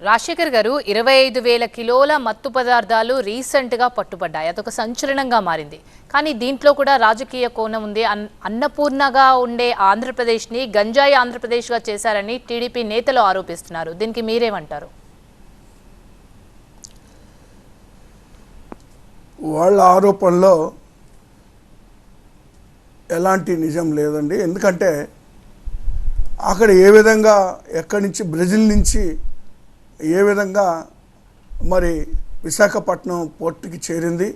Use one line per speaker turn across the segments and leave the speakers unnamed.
రాజశేఖర్ గారు 25,000 కిలోల మత్తు పదార్థాలు రీసెంట్గా పట్టుబడ్డాయి. అదొక సంచలనంగా మారింది. కానీ దీంట్లో కూడా రాజకీయ కోణం ఉంది. అన్నపూర్ణగా ఉండే ఆంధ్రప్రదేశ్ని గంజాయి ఆంధ్రప్రదేశ్గా చేశారని టీడీపీ నేతలు ఆరోపిస్తున్నారు. దీనికి మీరేమంటారు?
వాళ్ళ ఆరోపణలో ఎలాంటి నిజం లేదండి. ఎందుకంటే అక్కడ ఏ విధంగా ఎక్కడి నుంచి బ్రెజిల్ నుంచి ఏ విధంగా మరి విశాఖపట్నం పోర్టుకి చేరింది,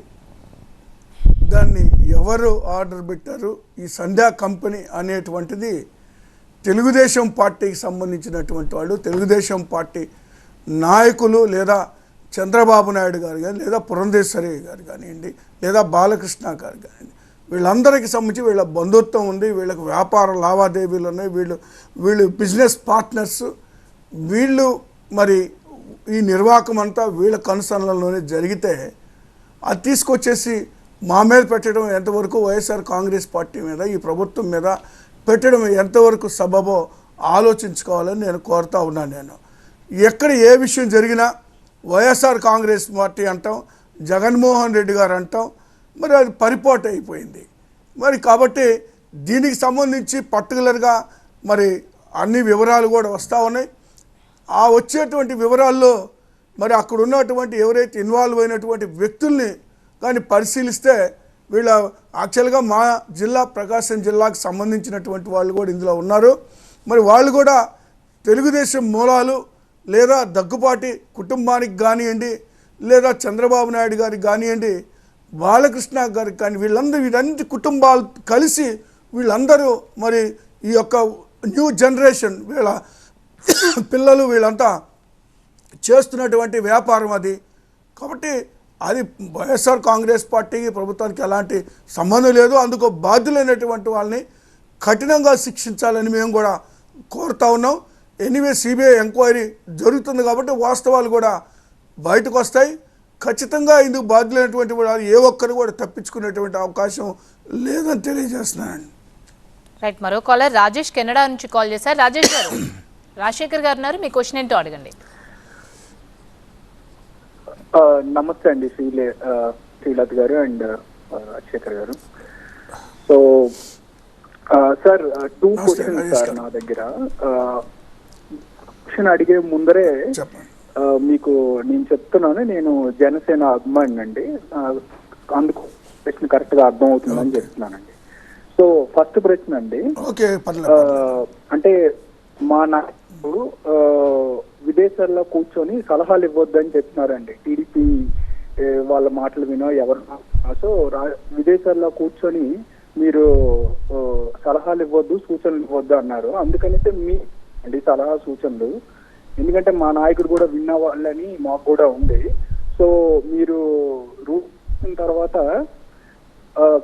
దాన్ని ఎవరు ఆర్డర్ పెట్టారు, ఈ సంధ్యా కంపెనీ అనేటువంటిది తెలుగుదేశం పార్టీకి సంబంధించినటువంటి వాళ్ళు, తెలుగుదేశం పార్టీ నాయకులు లేదా చంద్రబాబు నాయుడు గారు కానీ లేదా పురంధేశ్వరి గారు కానివ్వండి లేదా బాలకృష్ణ గారు కానివ్వండి, వీళ్ళందరికీ సంబంధించి వీళ్ళ బంధుత్వం ఉంది, వీళ్ళకి వ్యాపార లావాదేవీలు ఉన్నాయి, వీళ్ళు బిజినెస్ పార్ట్నర్స్. వీళ్ళు మరి ఈ నిర్వాహకం అంతా వీళ్ళ కనుసన్నలలోనే జరిగితే అది తీసుకొచ్చేసి మా మీద పెట్టడం ఎంతవరకు వైఎస్ఆర్ కాంగ్రెస్ పార్టీ మీద ఈ ప్రభుత్వం మీద పెట్టడం ఎంతవరకు సబబో ఆలోచించుకోవాలని నేను కోరుతా ఉన్నాను. నేను ఎక్కడ ఏ విషయం జరిగినా వైఎస్ఆర్ కాంగ్రెస్ పార్టీ అంటాం, జగన్మోహన్ రెడ్డి గారు అంటాం, మరి అది పరిపోటు అయిపోయింది. మరి కాబట్టి దీనికి సంబంధించి పర్టికులర్గా మరి అన్ని వివరాలు కూడా వస్తూ ఉన్నాయి. ఆ వచ్చేటువంటి వివరాల్లో మరి అక్కడ ఉన్నటువంటి ఎవరైతే ఇన్వాల్వ్ అయినటువంటి వ్యక్తుల్ని కానీ పరిశీలిస్తే వీళ్ళ యాక్చువల్గా మా జిల్లా ప్రకాశం జిల్లాకు సంబంధించినటువంటి వాళ్ళు కూడా ఇందులో ఉన్నారు. మరి వాళ్ళు కూడా తెలుగుదేశం మూలాలు లేదా దగ్గుపాటి కుటుంబానికి కానివ్వండి లేదా చంద్రబాబు నాయుడు గారికి కానివ్వండి, బాలకృష్ణ గారికి కానీ వీళ్ళందరూ కుటుంబాలు కలిసి వీళ్ళందరూ మరి ఈ యొక్క న్యూ జనరేషన్ వీళ్ళ పిల్లలు వీళ్ళంతా చేస్తున్నటువంటి వ్యాపారం అది. కాబట్టి అది వైఎస్ఆర్ కాంగ్రెస్ పార్టీకి ప్రభుత్వానికి ఎలాంటి సంబంధం లేదు. అందుకు బాధ్యులైనటువంటి వాళ్ళని కఠినంగా శిక్షించాలని మేము కూడా కోరుతా ఉన్నాం. ఎనీవే సిబిఐ ఎంక్వైరీ జరుగుతుంది కాబట్టి వాస్తవాలు కూడా బయటకు వస్తాయి. ఖచ్చితంగా ఇందుకు బాధ్యులైనటువంటి వాళ్ళు ఏ ఒక్కరు కూడా తప్పించుకునేటువంటి అవకాశం లేదని తెలియజేస్తున్నానండి.
రైట్, మరో కాలర్ రాజేష్ కెనడా నుంచి కాల్ చేశారు. రాజేష్ గారు, రాజశేఖర్ గారు ఉన్నారు, మీ క్వశ్చన్ ఏంటో అడగండి.
నమస్తే అండి శ్రీలత్ గారు అండ్ రాజశేఖర్ గారు. సో సార్ 2 క్వశ్చన్స్ సార్ నా దగ్గర. క్వశ్చన్ అడిగే ముందరే మీకు నేను చెప్తున్నాను, నేను జనసేన అభిమాని అండి, అందుకు ప్రశ్న కరెక్ట్ గా అర్థం అవుతుందని చెప్తున్నానండి. సో ఫస్ట్ ప్రశ్న అండి, అంటే మా నాయకుడు విదేశాల్లో కూర్చొని సలహాలు ఇవ్వద్దని చెప్తున్నారండి. టీడీపీ వాళ్ళ మాటలు వినో ఎవరు. సో విదేశాల్లో కూర్చొని మీరు సలహాలు ఇవ్వద్దు, సూచనలు ఇవ్వద్దు అన్నారు. అందుకనైతే మీ అండి సలహా సూచనలు, ఎందుకంటే మా నాయకుడు కూడా విన్న వాళ్ళని మాకు కూడా ఉంది. సో మీరు రూల్ తర్వాత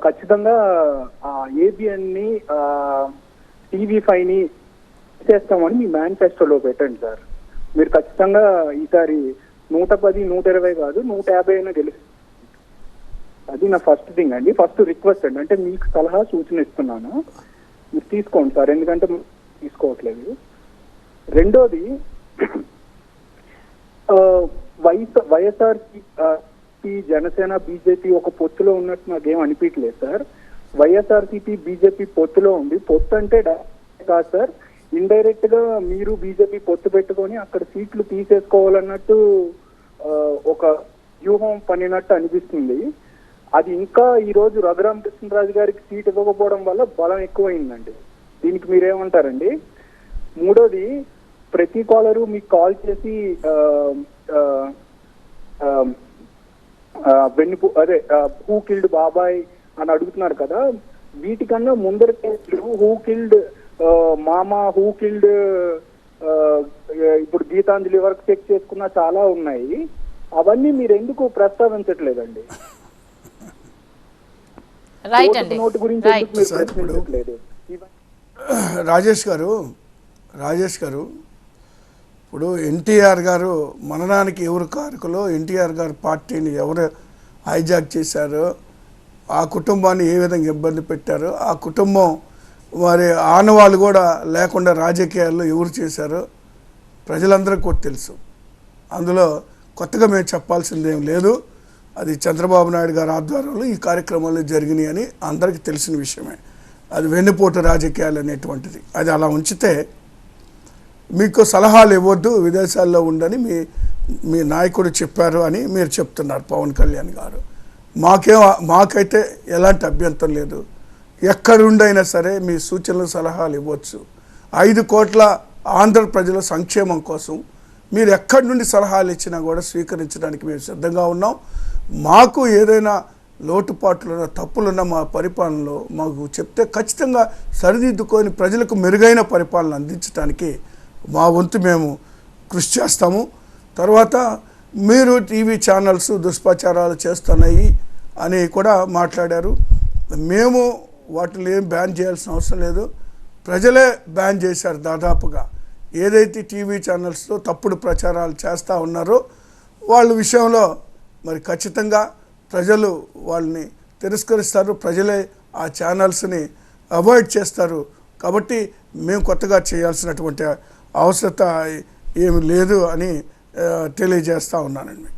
ఖచ్చితంగా ఏబిఎన్ ని TV5 ని చేస్తామని మీ మేనిఫెస్టోలో పెట్టండి సార్. మీరు ఖచ్చితంగా ఈసారి 110, 120 కాదు 150 అయినా గెలుస్తుంది. అది నా ఫస్ట్ థింగ్ అండి, ఫస్ట్ రిక్వెస్ట్ అండి. అంటే మీకు సలహా సూచన ఇస్తున్నాను, మీరు తీసుకోండి సార్, ఎందుకంటే తీసుకోవట్లేదు. రెండోది, వైఎస్ఆర్సీపీ జనసేన బీజేపీ ఒక పొత్తులో ఉన్నట్టు నాకేం అనిపించలేదు సార్. వైఎస్ఆర్సీపీ బీజేపీ పొత్తులో ఉంది. పొత్తు అంటే కాదు సార్, ఇండైరెక్ట్ గా మీరు బీజేపీ పొత్తు పెట్టుకొని అక్కడ సీట్లు తీసేసుకోవాలన్నట్టు ఒక వ్యూహం పనినట్టు అనిపిస్తుంది. అది ఇంకా ఈ రోజు రఘురామకృష్ణరాజు గారికి సీట్ ఇవ్వకపోవడం వల్ల బలం ఎక్కువైందండి. దీనికి మీరేమంటారండి? మూడోది, ప్రతి కాలరు మీకు కాల్ చేసి హూ కిల్డ్ బాబాయ్ అని అడుగుతున్నారు కదా, వీటికన్నా ముందర హూ కిల్డ్ మామా, హూ కిల్డ్ ఇప్పుడు గీతాంజలి వరకు చెక్ చేసుకున్నా చాలా ఉన్నాయి. అవన్నీ మీరు ఎందుకు ప్రస్తావించట్లేదండి? నోటు గురించి ఎందుకు మీరు ప్రశ్నించట్లేదు?
రాజేష్ గారు ఇప్పుడు ఎన్టీఆర్ గారు మరణానికి ఎవరు కారకులో, ఎన్టీఆర్ గారు పార్టీని ఎవరు హైజాక్ చేశారో, ఆ కుటుంబాన్ని ఏ విధంగా ఇబ్బంది పెట్టారో, ఆ కుటుంబం మరి ఆనవాళ్ళు కూడా లేకుండా రాజకీయాల్లో ఎవరు చేశారో ప్రజలందరికీ కూడా తెలుసు. అందులో కొత్తగా మేము చెప్పాల్సింది ఏం లేదు. అది చంద్రబాబు నాయుడు గారి ఆధ్వర్యంలో ఈ కార్యక్రమాలు జరిగినాయి అని అందరికీ తెలిసిన విషయమే. అది వెన్నుపోటు రాజకీయాలు అనేటువంటిది. అది అలా ఉంచితే మీకు సలహాలు ఇవ్వద్దు, విదేశాల్లో ఉండని మీ నాయకుడు చెప్పారు అని మీరు చెప్తున్నారు పవన్ కళ్యాణ్ గారు. మాకైతే ఎలాంటి అభ్యంతరం లేదు. ఎక్కడుండైనా సరే మీ సూచనలు సలహాలు ఇవ్వచ్చు. 5 కోట్ల ఆంధ్ర ప్రజల సంక్షేమం కోసం మీరు ఎక్కడి నుండి సలహాలు ఇచ్చినా కూడా స్వీకరించడానికి మేము సిద్ధంగా ఉన్నాం. మాకు ఏదైనా లోటుపాట్లున్న తప్పులున్న మా పరిపాలనలో మాకు చెప్తే ఖచ్చితంగా సరిదిద్దుకొని ప్రజలకు మెరుగైన పరిపాలన అందించడానికి మా వంతు మేము కృషి చేస్తాము. తర్వాత మీరు టీవీ ఛానల్స్ దుష్ప్రచారాలు చేస్తున్నాయి అని కూడా మాట్లాడారు. మేము వాటిని ఏం బ్యాన్ చేయాల్సిన అవసరం లేదు. ప్రజలే బ్యాన్ చేశారు దాదాపుగా. ఏదైతే టీవీ ఛానల్స్లో తప్పుడు ప్రచారాలు చేస్తూ ఉన్నారో వాళ్ళ విషయంలో మరి ఖచ్చితంగా ప్రజలు వాళ్ళని తిరస్కరిస్తారు. ప్రజలే ఆ ఛానల్స్ని అవాయిడ్ చేస్తారు. కాబట్టి మేము కొత్తగా చేయాల్సినటువంటి అవసరత ఏమి లేదు అని తెలియజేస్తూ ఉన్నానండి.